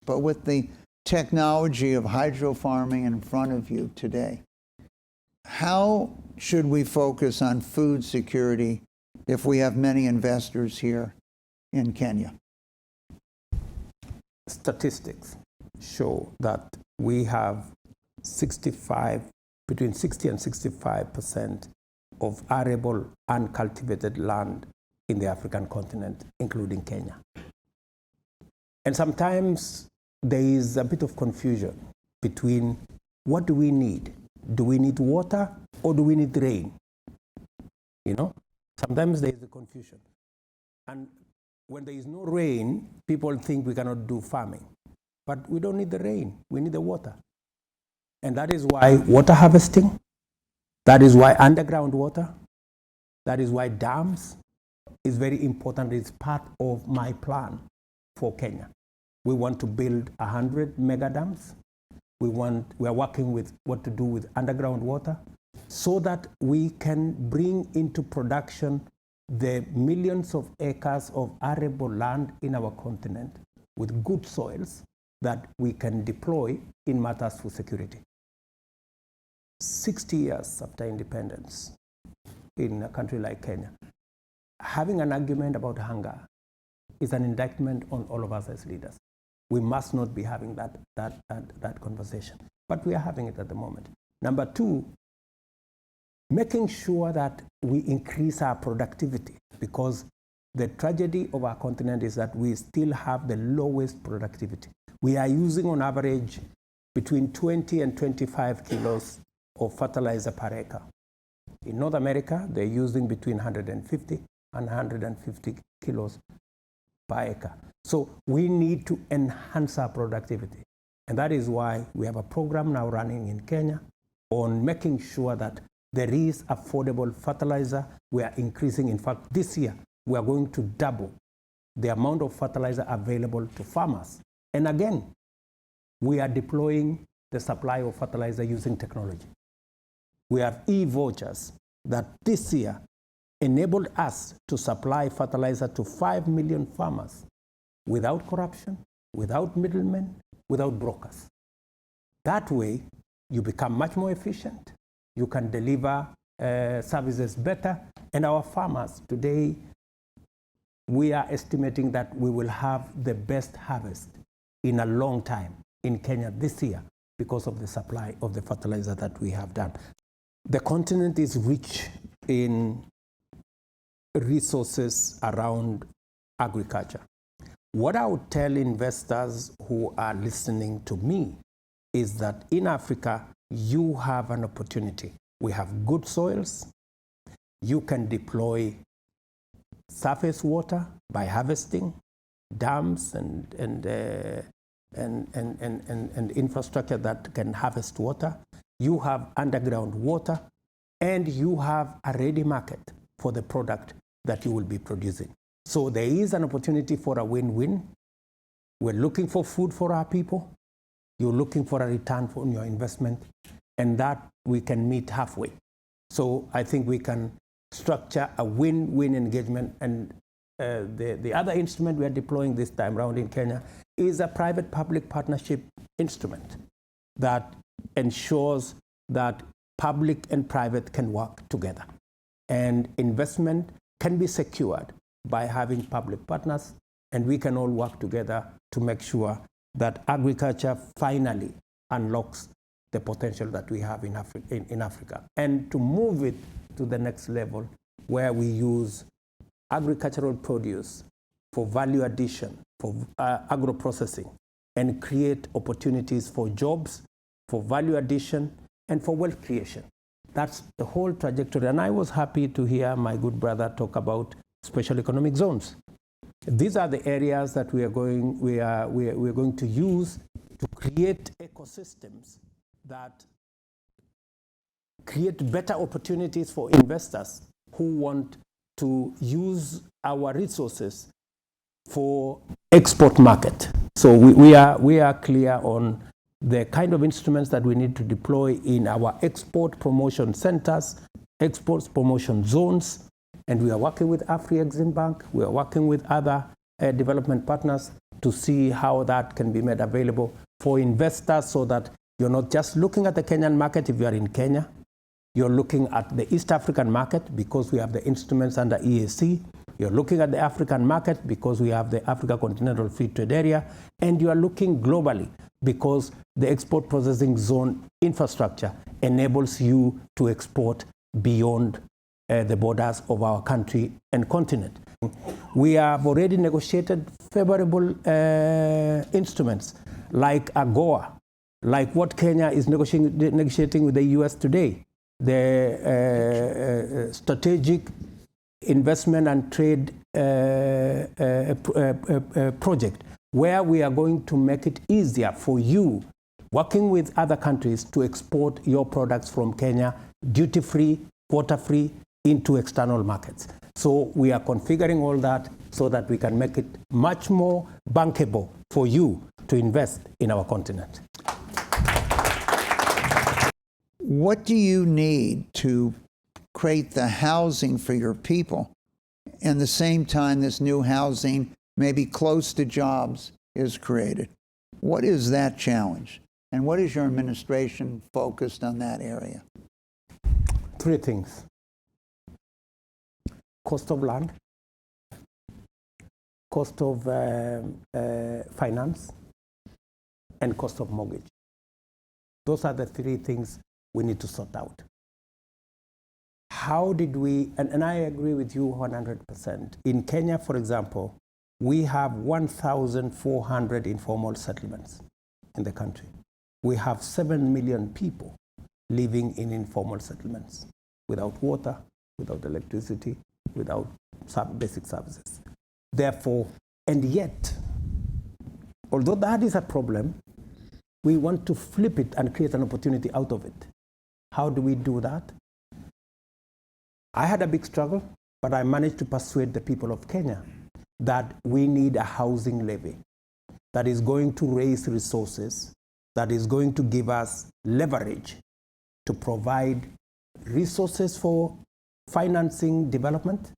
But with the technology of hydro farming in front of you today, how should we focus on food security if we have many investors here in Kenya? Statistics show that we have between 60 and 65% of arable uncultivated land in the African continent, including Kenya. And sometimes there is a bit of confusion between what do we need? Do we need water or do we need rain? You know, sometimes there is a confusion. And when there is no rain, people think we cannot do farming. But we don't need the rain, we need the water. And that is why water harvesting, that is why underground water, that is why dams is very important. It's part of my plan for Kenya. We want to build 100 mega dams. We are working with what to do with underground water so that we can bring into production the millions of acres of arable land in our continent with good soils that we can deploy in matters for security. 60 years after independence in a country like Kenya, having an argument about hunger is an indictment on all of us as leaders. We must not be having that conversation, but we are having it at the moment. Number two, making sure that we increase our productivity, because the tragedy of our continent is that we still have the lowest productivity. We are using on average between 20 and 25 kilos of fertilizer per acre. In North America, they're using between 150 and 150 kilos per acre. So we need to enhance our productivity. And that is why we have a program now running in Kenya on making sure that there is affordable fertilizer. We are increasing, in fact, this year, we are going to double the amount of fertilizer available to farmers. And again, we are deploying the supply of fertilizer using technology. We have e-vouchers that this year enabled us to supply fertilizer to 5 million farmers without corruption, without middlemen, without brokers. That way, you become much more efficient. You can deliver services better. And our farmers today, we are estimating that we will have the best harvest in a long time in Kenya this year because of the supply of the fertilizer that we have done. The continent is rich in resources around agriculture. What I would tell investors who are listening to me is that in Africa, you have an opportunity. We have good soils. You can deploy surface water by harvesting, dams and infrastructure that can harvest water. You have underground water, and you have a ready market for the product that you will be producing. So there is an opportunity for a win-win. We're looking for food for our people. You're looking for a return on your investment, and that we can meet halfway. So I think we can structure a win-win engagement. And the other instrument we are deploying this time around in Kenya is a private-public partnership instrument that ensures that public and private can work together. And investment can be secured by having public partners, and we can all work together to make sure that agriculture finally unlocks the potential that we have in Africa, and to move it to the next level where we use agricultural produce for value addition, for agro-processing, and create opportunities for jobs, for value addition, and for wealth creation. That's the whole trajectory. And I was happy to hear my good brother talk about special economic zones. These are the areas that we are going to use to create ecosystems that create better opportunities for investors who want to use our resources for export market. So we are clear on the kind of instruments that we need to deploy in our export promotion centers, export promotion zones, and we are working with Afri-Exim Bank, we are working with other development partners to see how that can be made available for investors so that you're not just looking at the Kenyan market if you are in Kenya. You're looking at the East African market because we have the instruments under EAC. You're looking at the African market because we have the Africa Continental Free Trade Area. And you are looking globally because the export processing zone infrastructure enables you to export beyond the borders of our country and continent. We have already negotiated favorable instruments like AGOA, like what Kenya is negotiating with the US today, the Strategic Investment and Trade project, where we are going to make it easier for you, working with other countries, to export your products from Kenya duty-free, quota-free, into external markets. So we are configuring all that so that we can make it much more bankable for you to invest in our continent. What do you need to create the housing for your people? And the same time, this new housing, maybe close to jobs, is created. What is that challenge? And what is your administration focused on that area? Three things: cost of land, cost of finance, and cost of mortgage. Those are the three things we need to sort out. How did we, and I agree with you 100%. In Kenya, for example, we have 1,400 informal settlements in the country. We have 7 million people living in informal settlements without water, without electricity, without basic services. Therefore, and yet, although that is a problem, we want to flip it and create an opportunity out of it. How do we do that? I had a big struggle, but I managed to persuade the people of Kenya that we need a housing levy that is going to raise resources, that is going to give us leverage to provide resources for financing development,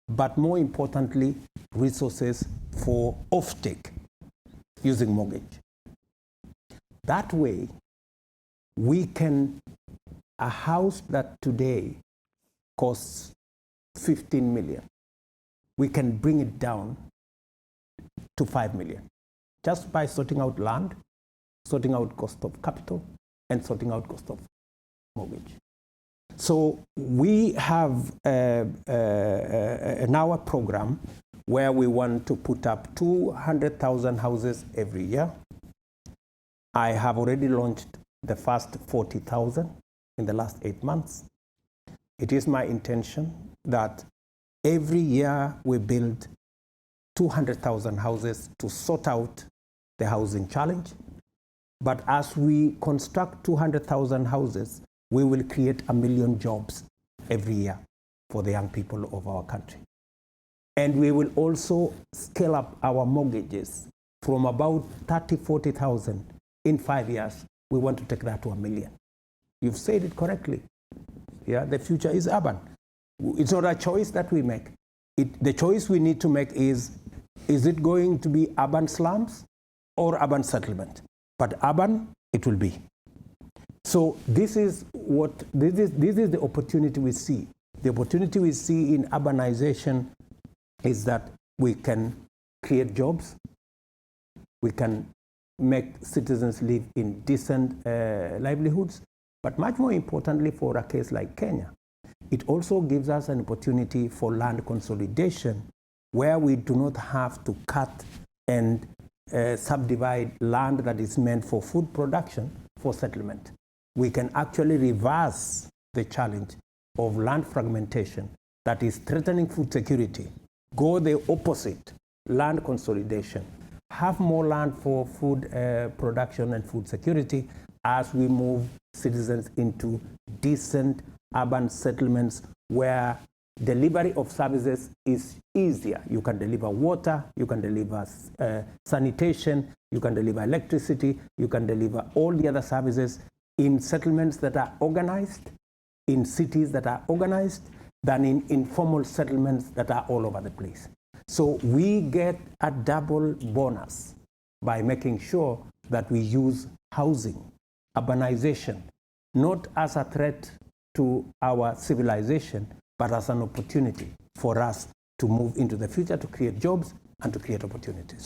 but more importantly, resources for offtake using mortgage. That way, a house that today costs 15 million, we can bring it down to 5 million just by sorting out land, sorting out cost of capital, and sorting out cost of mortgage. So we have now a program where we want to put up 200,000 houses every year. I have already launched the first 40,000 in the last 8 months. It is my intention that every year we build 200,000 houses to sort out the housing challenge. But as we construct 200,000 houses, we will create 1 million jobs every year for the young people of our country. And we will also scale up our mortgages from about 30,000, 40,000 in 5 years. We want to take that to 1 million. You've said it correctly. Yeah, the future is urban. It's not a choice that we make. The choice we need to make is it going to be urban slums or urban settlement? But urban, it will be. So this is the opportunity we see. The opportunity we see in urbanization is that we can create jobs, we can make citizens live in decent livelihoods, but much more importantly for a case like Kenya, it also gives us an opportunity for land consolidation where we do not have to cut and subdivide land that is meant for food production for settlement. We can actually reverse the challenge of land fragmentation that is threatening food security, go the opposite, land consolidation, have more land for food production and food security as we move citizens into decent urban settlements where delivery of services is easier. You can deliver water, you can deliver sanitation, you can deliver electricity, you can deliver all the other services in settlements that are organized, in cities that are organized, than in informal settlements that are all over the place. So we get a double bonus by making sure that we use housing, urbanization, not as a threat to our civilization, but as an opportunity for us to move into the future, to create jobs and to create opportunities.